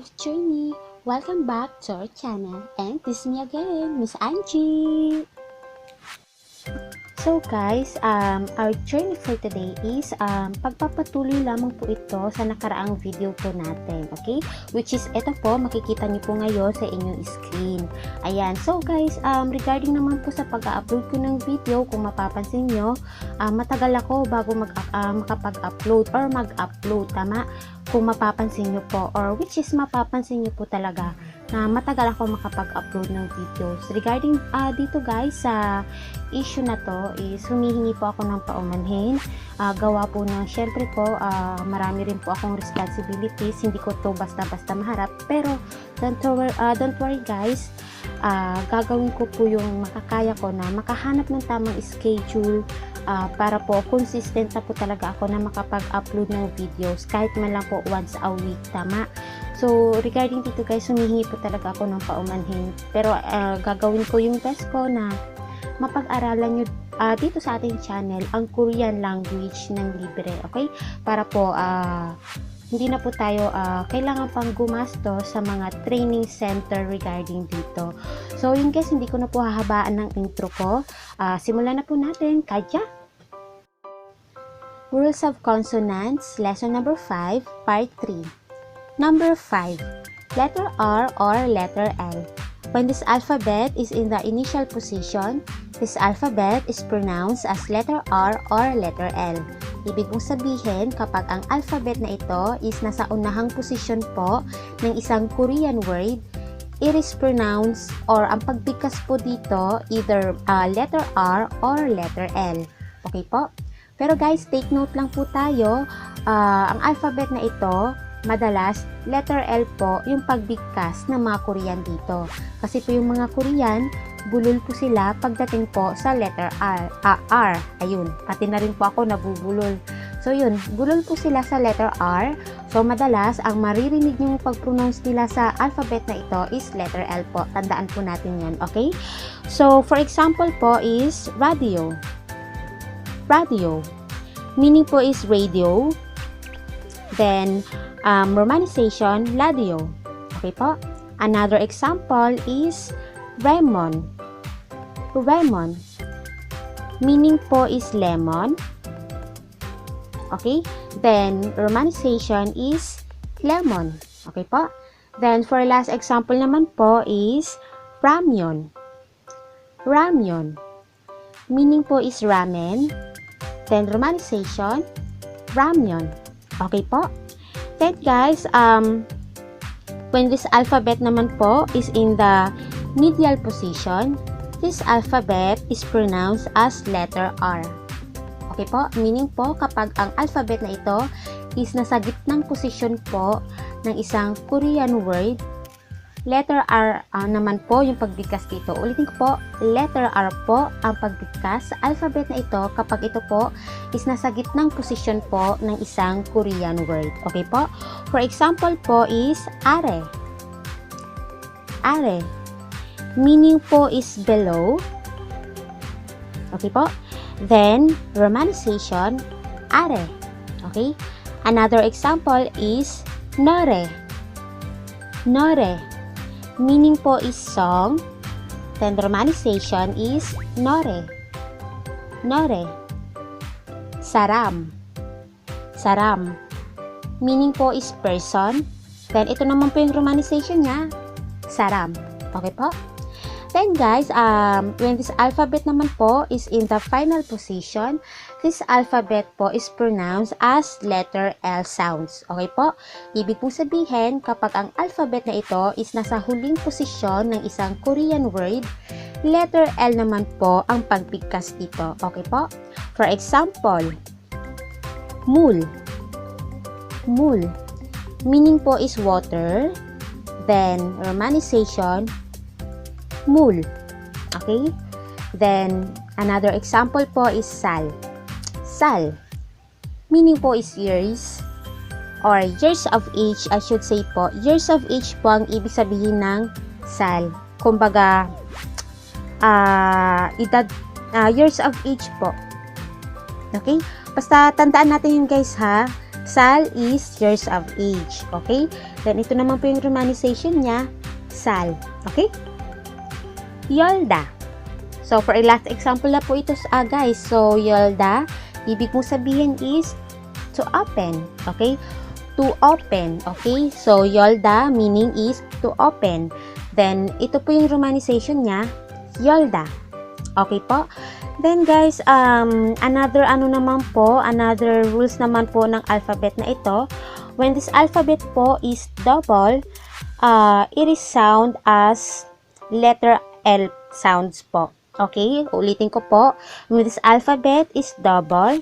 life journey. Welcome back to our channel, and this is me again, Miss Angie. So guys, our journey for today is pagpapatuloy lamang po ito sa nakaraang video po natin, okay? Which is ito po, makikita niyo po ngayon sa inyong screen. Ayan, so guys, regarding naman po sa pag-upload ko ng video, kung mapapansin niyo, matagal ako bago makapag-upload or mag-upload, tama? Kung mapapansin niyo po, or which is mapapansin niyo po talaga na matagal ako makapag-upload ng videos. Regarding dito guys, sa issue na to is humihingi po ako ng paumanhin. Gawa po na, syempre po, marami rin po akong responsibilities. Hindi ko to basta-basta maharap. Pero don't worry guys, gagawin ko po yung makakaya ko na makahanap ng tamang schedule para po consistent na po talaga ako na makapag-upload ng videos kahit man lang po once a week, tama? So regarding dito guys, humihingi po talaga ako ng paumanhin, pero gagawin ko yung best ko na mapag-aralan nyo dito sa ating channel ang Korean language ng libre, okay? Para po hindi na po tayo kailangan pang gumasto sa mga training center regarding dito. So yun guys, hindi ko na po hahabaan ng intro ko. Simulan na po natin, kaya! Rules of Consonants, Lesson number 5, Part 3. Number 5. Letter R or letter L. When this alphabet is in the initial position, this alphabet is pronounced as letter R or letter L. Ibig mong sabihin, kapag ang alphabet na ito is nasa unahang posisyon po ng isang Korean word, it is pronounced, or ang pagbigkas po dito, either letter R or letter L. Okay po? Pero guys, take note lang po tayo, ang alphabet na ito, madalas, letter L po yung pagbigkas ng mga Korean dito. Kasi po yung mga Korean, bulol po sila pagdating po sa letter R. Ayun, pati na rin po ako nabubulol. So yun, bulol po sila sa letter R. So madalas, ang maririnig yung pag-pronounce nila sa alphabet na ito is letter L po. Tandaan po natin yan, okay? So for example po is radio. Radio. Meaning po is radio. Then, romanization, ladio. Okay po? Another example is lemon. Lemon. Meaning po is lemon. Okay? Then, romanization is lemon. Okay po? Then, for last example naman po is ramyun. Ramyun. Meaning po is ramen. Then, romanization, ramyun. Okay po? Then guys, when this alphabet naman po is in the medial position, this alphabet is pronounced as letter R. Okay po? Meaning po, kapag ang alphabet na ito is nasa gitnang posisyon po ng isang Korean word, letter R naman po yung pagbigkas dito. Ulitin ko po, letter R po ang pagbigkas sa alphabet na ito kapag ito po is nasa gitnang posisyon po ng isang Korean word. Okay po? For example po is are. Are. Meaning po is below. Okay po? Then, romanization, are. Okay? Another example is nore. Nore. Meaning po is song. Then romanization is nore. Nore. Saram. Saram. Meaning po is person. Then ito naman po yung romanization niya, saram. Okay po? Then guys, when this alphabet naman po is in the final position, this alphabet po is pronounced as letter L sounds. Okay po? Ibig pong sabihin, kapag ang alphabet na ito is nasa huling posisyon ng isang Korean word, letter L naman po ang pagbigkas dito. Okay po? For example, mul. Mul. Meaning po is water. Then, romanization, mul. Okay? Then, another example po is sal. Sal. Meaning po is years. Or years of age, I should say po. Years of age po ang ibig sabihin ng sal. Kumbaga, edad, years of age po. Okay? Basta tandaan natin yun guys ha. Sal is years of age. Okay? Then, ito naman po yung romanization niya, sal. Okay? Yolda. So, for a last example na po ito, guys. So, yolda, ibig mong sabihin is to open. Okay? To open. Okay? So, yolda, meaning is to open. Then, ito po yung romanization niya, yolda. Okay po? Then, guys, another rules naman po ng alphabet na ito. When this alphabet po is double, it is sound as letter L sounds po. Okay? Ulitin ko po. When this alphabet is double,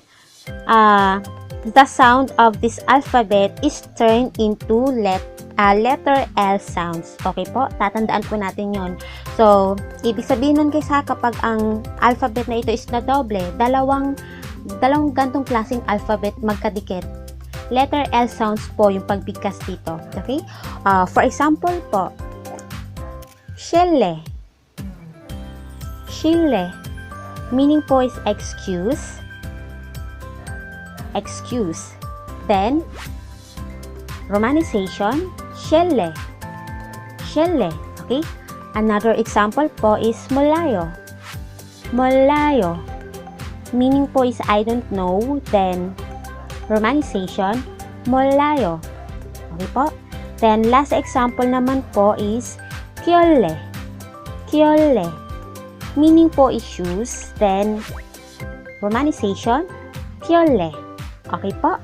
the sound of this alphabet is turned into letter L sounds. Okay po? Tatandaan po natin yon. So, ibig sabihin nun guys ha, kapag ang alphabet na ito is na doble, dalawang gantong klaseng alphabet magkadikit. Letter L sounds po yung pagbigkas dito. Okay? For example po, shille. Shille. Meaning po is excuse. Excuse. Then, romanization, shille. Shille. Okay? Another example po is molayo. Molayo. Meaning po is I don't know. Then, romanization, molayo. Okay po? Then, last example naman po is kyolle. Kyolle. Meaning po is shoes. Then, romanization, kyolle. Okay po?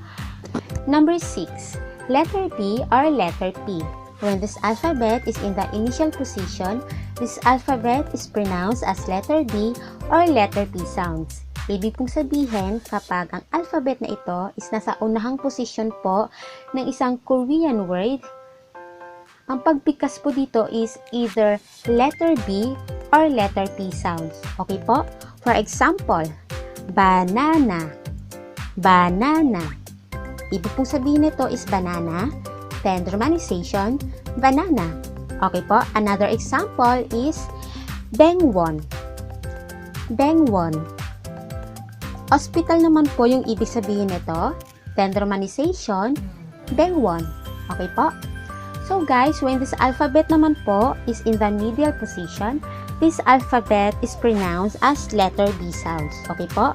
Number 6. Letter B or letter P. When this alphabet is in the initial position, this alphabet is pronounced as letter B or letter P sounds. Ibig pong sabihin, kapag ang alphabet na ito is nasa unahang posisyon po ng isang Korean word, ang pagbigkas po dito is either letter B or letter P sounds. Okay po? For example, banana. Banana. Ibig pong sabihin nito is banana. Then, romanization, banana. Okay po? Another example is bengwon. Bengwon. Hospital naman po yung ibig sabihin nito. Then, romanization, bengwon. Okay po? So, guys, when this alphabet naman po is in the medial position, this alphabet is pronounced as letter B sounds. Okay po?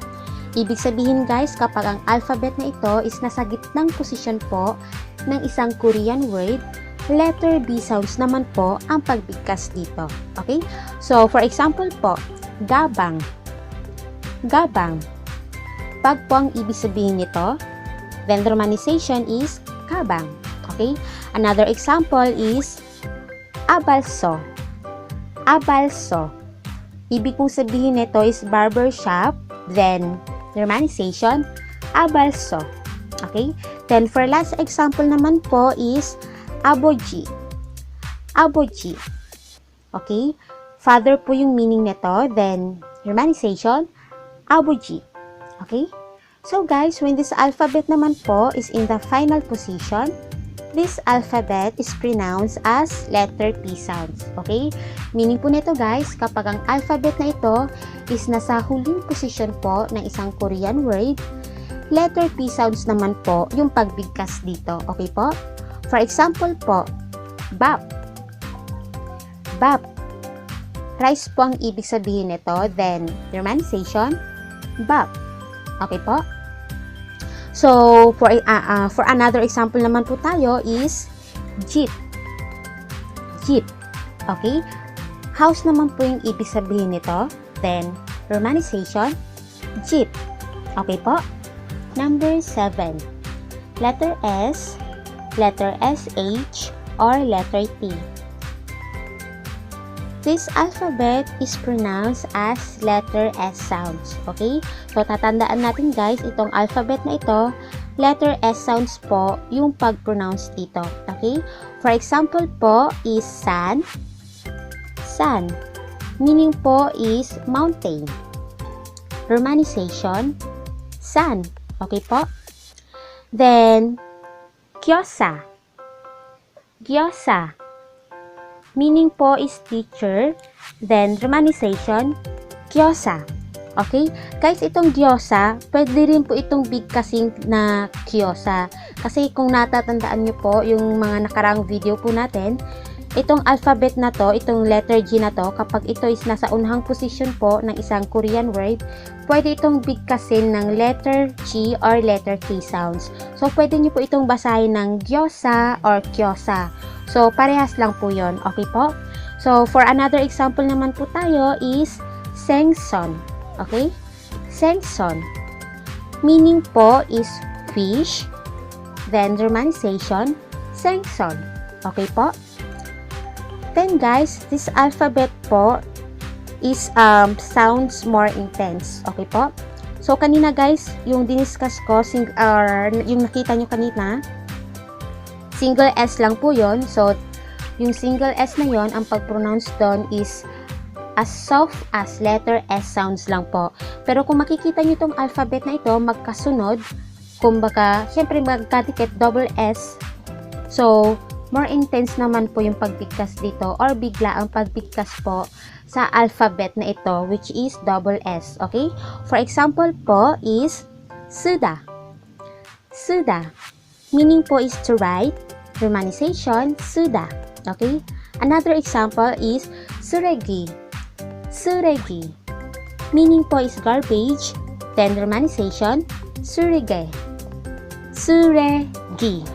Ibig sabihin, guys, kapag ang alphabet na ito is nasa gitnang posisyon po ng isang Korean word, letter B sounds naman po ang pagbigkas dito. Okay? So, for example po, gabang. Gabang. Pag po ang ibig sabihin nito, then romanization is kabang. Okay? Another example is abalso. Abalso. Ibig pong sabihin nito is barber shop, then romanization, abalso. Okay? Then, for last example naman po is aboji. Aboji. Okay? Father po yung meaning nito. Then, romanization, aboji. Okay? So, guys, when this alphabet naman po is in the final position, this alphabet is pronounced as letter P sounds. Okay? Meaning po nito, guys, kapag ang alphabet na ito is nasa huling posisyon po ng isang Korean word, letter P sounds naman po yung pagbigkas dito. Okay po? For example po, bap. Bap. Rice po ang ibig sabihin nito. Then, romanization, bap. Okay po? So, for another example naman po tayo is jeep. Jeep. Okay? House naman po yung ibig sabihin nito. Then, romanization, jeep. Okay po? Number 7. Letter S, letter SH, or letter T. This alphabet is pronounced as letter S sounds. Okay? So, tatandaan natin guys, itong alphabet na ito, letter S sounds po yung pag-pronounce dito. Okay? For example po is sun. Sun. Meaning po is mountain. Romanization, sun. Okay po? Then, gyoza. Gyoza. Meaning po is teacher. Then, romanization, gyoza. Okay? Guys, itong gyoza, pwede rin po itong bigkasing na gyoza. Kasi kung natatandaan nyo po yung mga nakarang video po natin, itong alphabet na to, itong letter G na to, kapag ito is nasa unhang position po ng isang Korean word, pwede itong bigkasin ng letter G or letter K sounds. So, pwede nyo po itong basahin ng gyosa or kyosa. So, parehas lang po yon. Okay po? So, for another example naman po tayo is sengson. Okay? Sengson. Meaning po is fish. Then, romanization, sengson. Okay po? Then guys, this alphabet po is sounds more intense. Okay po? So kanina guys, yung diniscuss ko, yung nakita nyo kanina, single S lang po yon. So yung single S na yon, ang pag-pronounce doon is as soft as letter S sounds lang po. Pero kung makikita nyo itong alphabet na ito, magkasunod, kumbaga, syempre magkadikit double S. So, more intense naman po yung pagbigkas dito or bigla ang pagbigkas po sa alphabet na ito, which is double S. Okay? For example po is suda. Suda. Meaning po is to write. Romanization, suda. Okay? Another example is suregi. Suregi. Meaning po is garbage. Then romanization, surege. Suregi.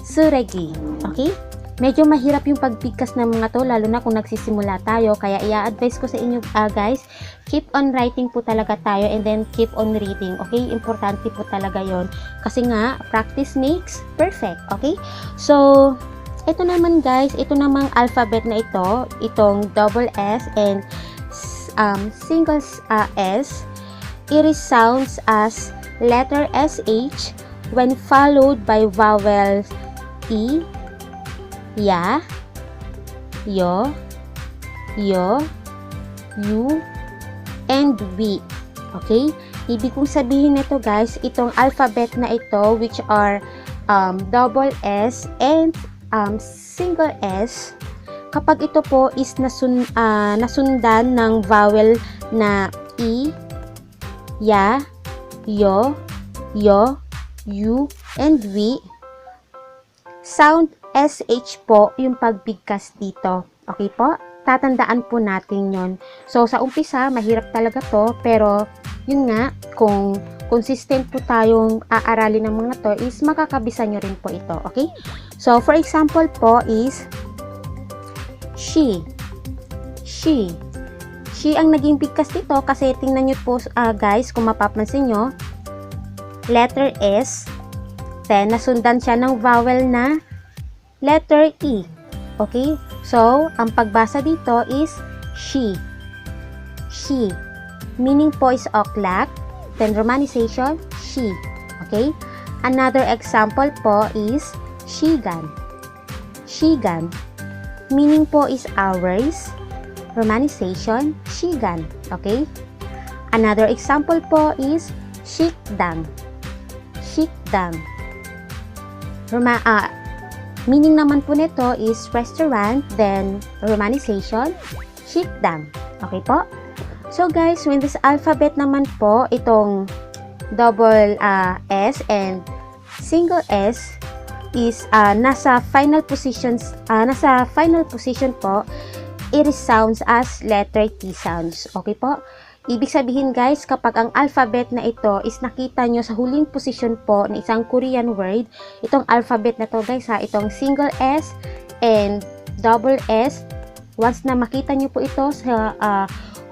Suregi. Okay? Medyo mahirap yung pagbigkas ng mga to, lalo na kung nagsisimula tayo. Kaya i-advise ko sa inyo guys, keep on writing po talaga tayo and then keep on reading. Okay? Importante po talaga yon. Kasi nga, practice makes perfect. Okay? So, ito naman guys, ito namang alphabet na ito, itong double S and single S, it sounds as letter SH when followed by vowels E, ya, yo, you, and we. Okay? Ibig kong sabihin nito guys, itong alphabet na ito which are double S and single S, kapag ito po is nasundan ng vowel na E, ya, yo, you, and we, sound SH po yung pagbigkas dito. Okay po? Tatandaan po natin yon. So, sa umpisa, mahirap talaga to, pero yun nga, kung consistent po tayong aaralin ng mga to, is makakabisa nyo rin po ito. Okay? So, for example po is she. She. She ang naging bigkas dito kasi tingnan nyo po guys, kung mapapansin nyo, letter S, then nasundan siya ng vowel na letter E. Okay? So, ang pagbasa dito is she. She. Meaning po is oklak. Then, romanization, she. Okay? Another example po is shigan. Shigan. Meaning po is hours. Romanization, shigan. Okay? Another example po is shikdang. Shikdang. Meaning naman po nito is restaurant, then romanization, shikdang. Okay po? So guys, when this alphabet naman po, itong double S and single S is nasa final position po, it sounds as letter T sounds. Okay po? Ibig sabihin guys, kapag ang alphabet na ito is nakita nyo sa huling position po ng isang Korean word, itong alphabet na to guys itong single S and double S, once na makita nyo po ito sa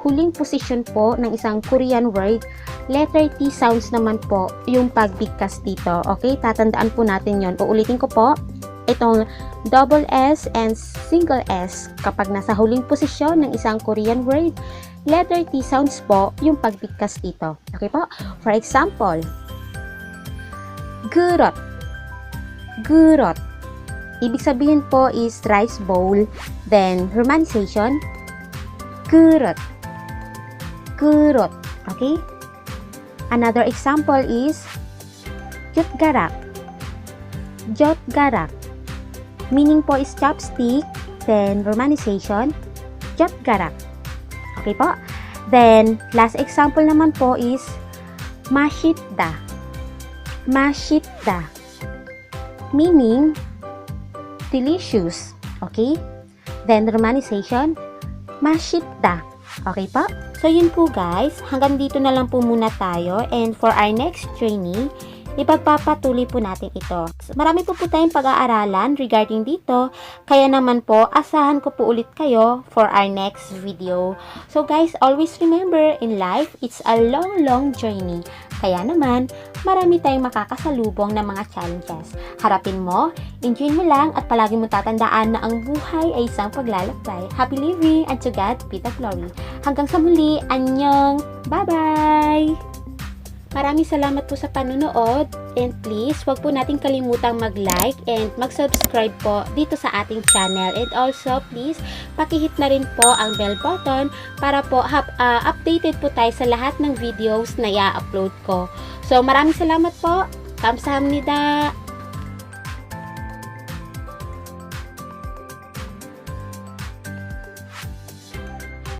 huling position po ng isang Korean word, letter T sounds naman po yung pagbigkas dito. Okay? Tatandaan po natin yon. Uulitin ko po, itong double S and single S, kapag nasa huling posisyon ng isang Korean word, letter T sounds po yung pagbigkas dito. Okay po? For example, gurot. Gurot. Ibig sabihin po is rice bowl. Then, romanization, gurot. Gurot. Okay? Another example is jotgarak. Jotgarak. Meaning po is chopstick. Then, romanization, jotgarak. Okay po? Then, last example naman po is mashitda. Mashitda. meaning delicious. Okay? Then, romanization, 맛있다. Okay po? So, yun po guys. Hanggang dito na lang po muna tayo. And for our next training, ipagpapatuloy po natin ito. Marami po tayong pag-aaralan regarding dito. Kaya naman po, asahan ko po ulit kayo for our next video. So guys, always remember, in life, it's a long journey. Kaya naman, marami tayong makakasalubong ng mga challenges. Harapin mo, enjoy mo lang, at palagi mo tatandaan na ang buhay ay isang paglalakbay. Happy living, and to God be the glory. Hanggang sa muli, annyeong! Bye-bye! Maraming salamat po sa panunood, and please, wag po natin kalimutang mag-like and mag-subscribe po dito sa ating channel. And also, please, pakihit na rin po ang bell button para po updated po tayo sa lahat ng videos na i-upload ko. So, maraming salamat po. Kamsahamnida!